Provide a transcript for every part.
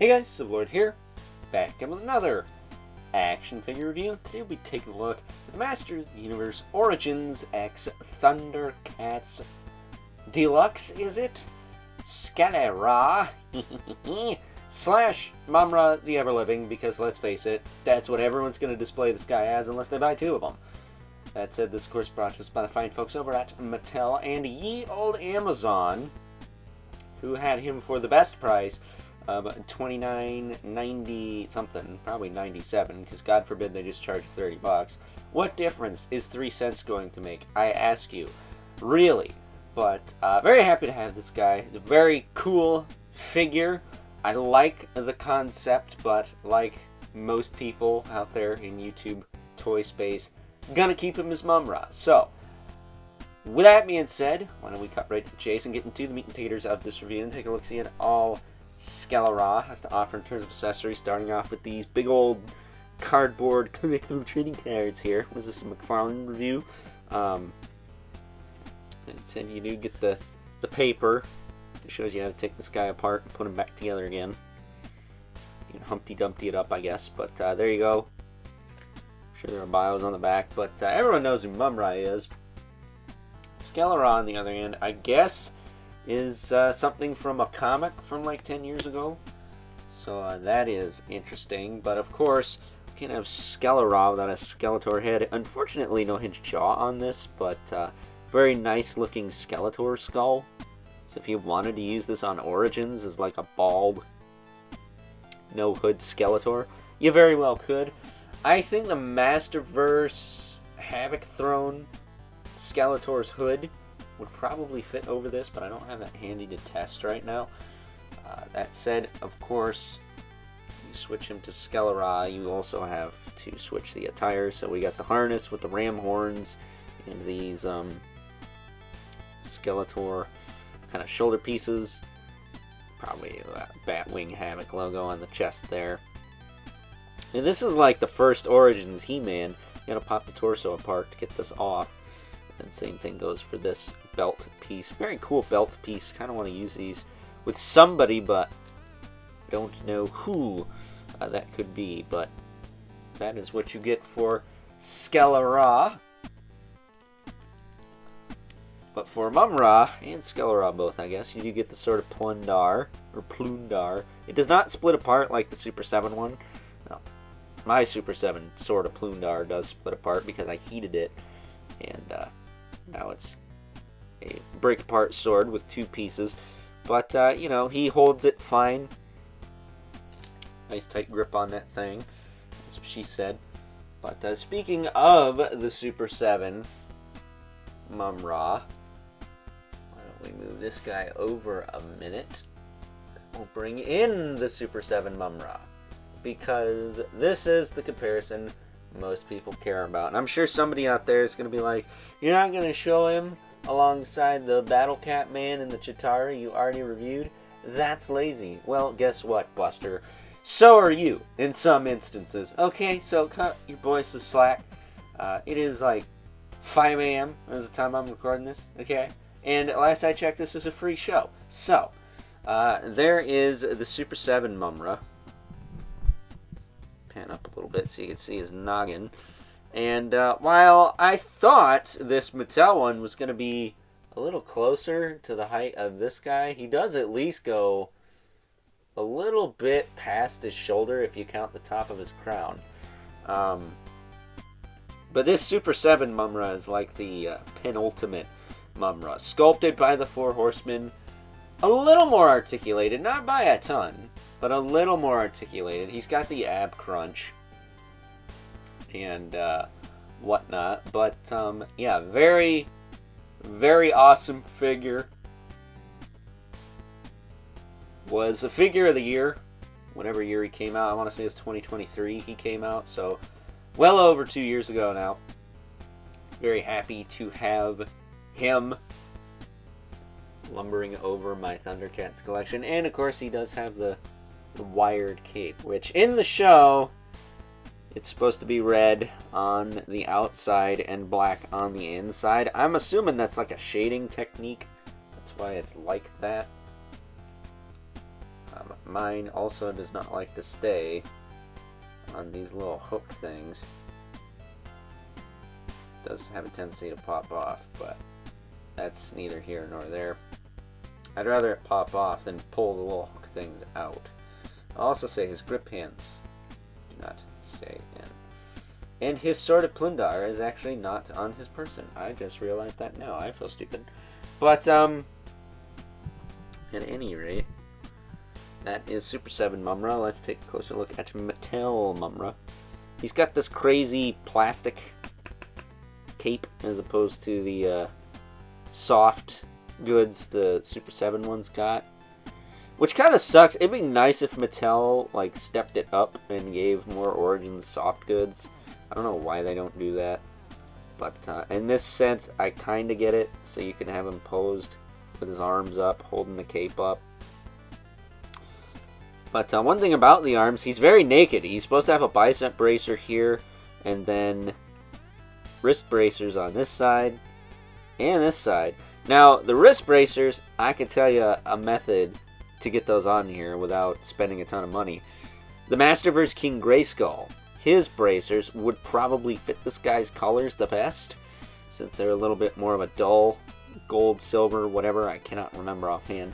Hey guys, Civilord here, back again with another action figure review. Today we'll be taking a look at the Masters of the Universe Origins X Thundercats Deluxe, is it? Skel-Ra slash Mumm-Ra the Ever-Living, because let's face it, that's what everyone's going to display this guy as unless they buy two of them. That said, this of course brought to us by the fine folks over at Mattel and ye old Amazon, who had him for the best price of $29.90 something, probably 97, because God forbid they just charge $30. What difference is 3 cents going to make? I ask you, really? But very happy to have this guy. It's a very cool figure. I like the concept, but like most people out there in YouTube toy space, gonna keep him as Mumm-Ra. So, with that being said, why don't we cut right to the chase and get into the meat and taters of this review and take a look-see at all Skel-Ra has to offer in terms of accessories, starting off with these big old cardboard collectible trading cards here. Was this a McFarlane review? And said you do get the paper. It shows you how to take this guy apart and put him back together again. You can Humpty Dumpty it up, I guess, but there you go. I'm sure there are bios on the back, but everyone knows who Mumm-Ra is. Skel-Ra, on the other hand, I guess, is something from a comic from like 10 years ago. So that is interesting. But of course, we can't have Skel-Ra without a Skeletor head. Unfortunately, no hinged jaw on this, but very nice looking Skeletor skull. So if you wanted to use this on Origins as like a bald, no hood Skeletor, you very well could. I think the Masterverse Havoc Throne Skeletor's hood would probably fit over this, but I don't have that handy to test right now. That said, of course, you switch him to Skel-Ra, you also have to switch the attire. So we got the harness with the ram horns and these Skeletor kind of shoulder pieces. Probably a Batwing Havoc logo on the chest there. And this is like the first Origins He-Man. You gotta pop the torso apart to get this off. And same thing goes for this belt piece. Very cool belt piece. Kind of want to use these with somebody, but don't know who that could be. But that is what you get for Skel-Ra. But for Mumm-Ra and Skel-Ra both, I guess, you do get the sort of Plundar, or Plundar. It does not split apart like the Super 7 one. No, my Super 7 sort of Plundar does split apart because I heated it. And now it's a break-apart sword with 2 pieces. But, you know, he holds it fine. Nice tight grip on that thing. That's what she said. But speaking of the Super 7 Mumm-Ra, why don't we move this guy over a minute? We'll bring in the Super 7 Mumm-Ra, because this is the comparison most people care about. And I'm sure somebody out there is going to be like, you're not going to show him alongside the Battle Cat Man and the Chitara you already reviewed? That's lazy. Well, guess what, Buster? So are you, in some instances. Okay, so cut your boys some slack. It is like 5 a.m. as the time I'm recording this, okay? And last I checked, this is a free show. So, there is the Super 7 Mumm-Ra. Pan up a little bit so you can see his noggin. And while I thought this Mattel one was going to be a little closer to the height of this guy, he does at least go a little bit past his shoulder if you count the top of his crown. But this Super 7 Mumm-Ra is like the penultimate Mumm-Ra. Sculpted by the 4 Horsemen. A little more articulated, not by a ton, but a little more articulated. He's got the ab crunch and whatnot. But yeah, very, very awesome figure. Was a figure of the year, whatever year he came out. I want to say it's 2023 he came out, so well over 2 years ago now. Very happy to have him lumbering over my Thundercats collection. And of course he does have the wired cape, which in the show it's supposed to be red on the outside and black on the inside. I'm assuming that's like a shading technique. That's why it's like that. Mine also does not like to stay on these little hook things. It does have a tendency to pop off, but that's neither here nor there. I'd rather it pop off than pull the little hook things out. I'll also say his grip hands do not stay in. And his sword of Plundar is actually not on his person. I just realized that now. I feel stupid. But, at any rate, that is Super 7 Mumra. Let's take a closer look at Mattel Mumra. He's got this crazy plastic cape as opposed to the soft goods the Super 7 one's got. Which kind of sucks. It'd be nice if Mattel like stepped it up and gave more Origins soft goods. I don't know why they don't do that. But in this sense, I kind of get it. So you can have him posed with his arms up, holding the cape up. But one thing about the arms, he's very naked. He's supposed to have a bicep bracer here, and then wrist bracers on this side and this side. Now, the wrist bracers, I can tell you a method to get those on here without spending a ton of money. The Masterverse King Grayskull, his bracers would probably fit this guy's colors the best, since they're a little bit more of a dull gold, silver, whatever. I cannot remember offhand.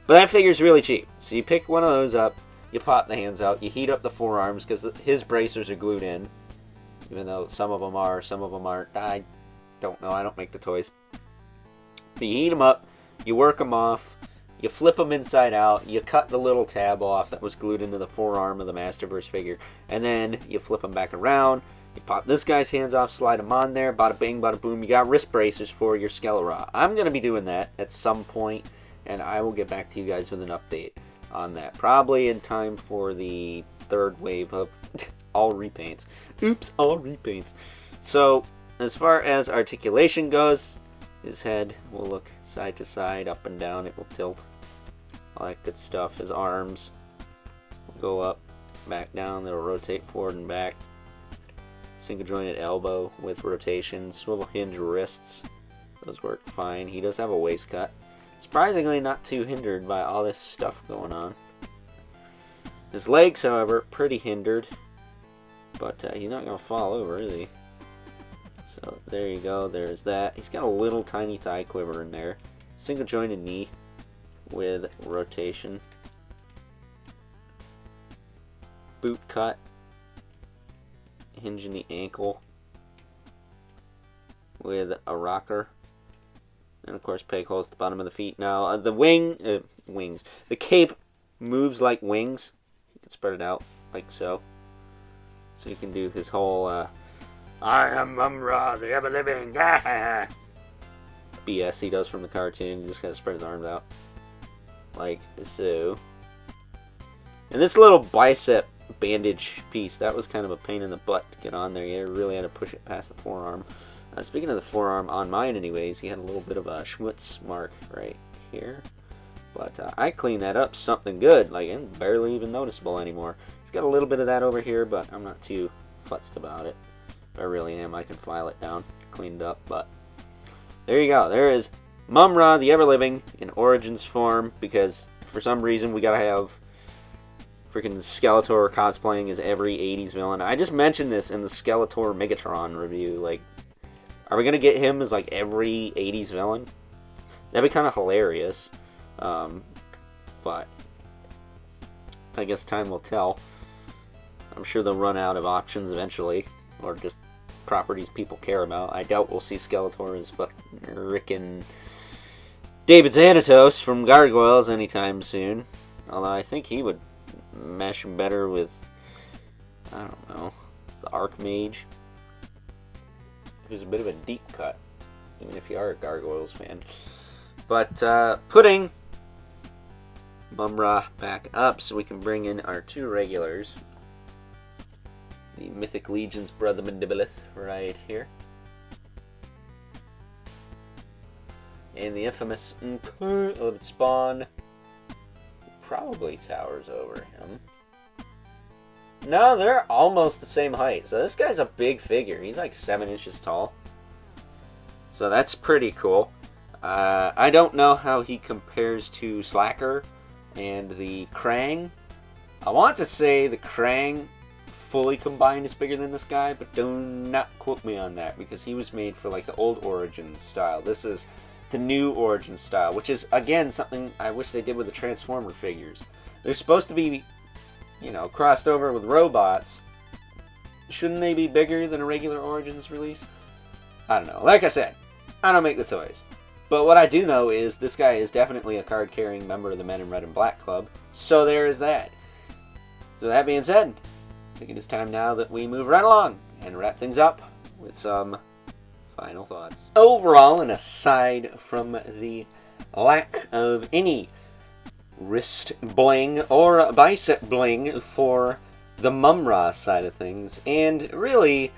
But that figure's really cheap. So you pick one of those up, you pop the hands out, you heat up the forearms, because his bracers are glued in. Even though some of them are, some of them aren't. I don't know, I don't make the toys. But you heat them up, you work them off, you flip them inside out, you cut the little tab off that was glued into the forearm of the Masterverse figure, and then you flip them back around, you pop this guy's hands off, slide them on there, bada bing, bada boom, you got wrist bracers for your Skel-Ra. I'm going to be doing that at some point, and I will get back to you guys with an update on that. Probably in time for the third wave of all repaints. Oops, all repaints. So, as far as articulation goes, his head will look side to side, up and down, it will tilt. All that good stuff. His arms will go up, back down, they'll rotate forward and back. Single jointed elbow with rotation. Swivel hinge wrists, those work fine. He does have a waist cut. Surprisingly not too hindered by all this stuff going on. His legs, however, pretty hindered. But he's not going to fall over, is he? So there you go, there's that. He's got a little tiny thigh quiver in there. Single jointed knee with rotation. Boot cut. Hinge in the ankle with a rocker. And of course peg holes at the bottom of the feet. Now the wings. The cape moves like wings. You can spread it out like so. So you can do his whole I am Mumra, the ever-living BS he does from the cartoon. You just gotta spread his arms out. Like so. And this little bicep bandage piece, that was kind of a pain in the butt to get on there. You really had to push it past the forearm. Speaking of the forearm, on mine anyways, he had a little bit of a schmutz mark right here. But I cleaned that up something good. Like, it's barely even noticeable anymore. He's got a little bit of that over here, but I'm not too futzed about it. If I really am, I can file it down, cleaned up. But there you go. There is Mumra, the Ever-Living, in Origins form. Because for some reason, we gotta have freaking Skeletor cosplaying as every 80s villain. I just mentioned this in the Skeletor Megatron review. Like, are we gonna get him as like every 80s villain? That'd be kind of hilarious. But I guess time will tell. I'm sure they'll run out of options eventually, or just properties people care about. I doubt we'll see Skeletor as frickin' David Xanatos from Gargoyles anytime soon. Although I think he would mesh better with, I don't know, the Archmage, who's a bit of a deep cut, even if you are a Gargoyles fan. But putting Mumra back up so we can bring in our two regulars. The Mythic Legion's Brother Mandibilith right here. And the infamous Spawn probably towers over him. No, they're almost the same height. So this guy's a big figure. He's like 7 inches tall. So that's pretty cool. I don't know how he compares to Slacker And the Krang, I want to say the Krang fully combined is bigger than this guy, but do not quote me on that, because he was made for like the old Origins style. This is the new Origins style, which is, again, something I wish they did with the Transformer figures. They're supposed to be, you know, crossed over with robots. Shouldn't they be bigger than a regular Origins release? I don't know. Like I said, I don't make the toys. But what I do know is this guy is definitely a card-carrying member of the Men in Red and Black Club. So there is that. So that being said, I think it is time now that we move right along and wrap things up with some final thoughts. Overall, and aside from the lack of any wrist bling or bicep bling for the Mum-Ra side of things, and really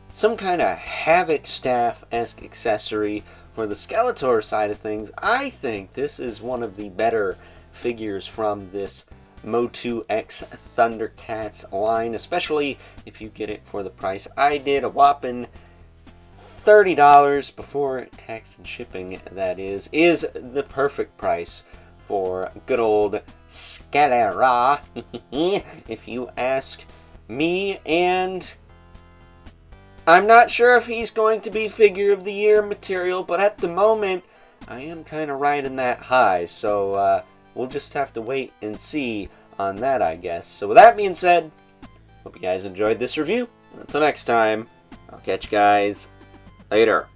some kind of Havoc Staff-esque accessory for the Skeletor side of things, I think this is one of the better figures from this MOTU X Thundercats line, especially if you get it for the price I did, a whopping $30 before tax and shipping, that is the perfect price for good old Skel-Ra, if you ask me. And I'm not sure if he's going to be Figure of the Year material, but at the moment, I am kind of riding that high, so we'll just have to wait and see on that, I guess. So with that being said, hope you guys enjoyed this review. Until next time, I'll catch you guys later.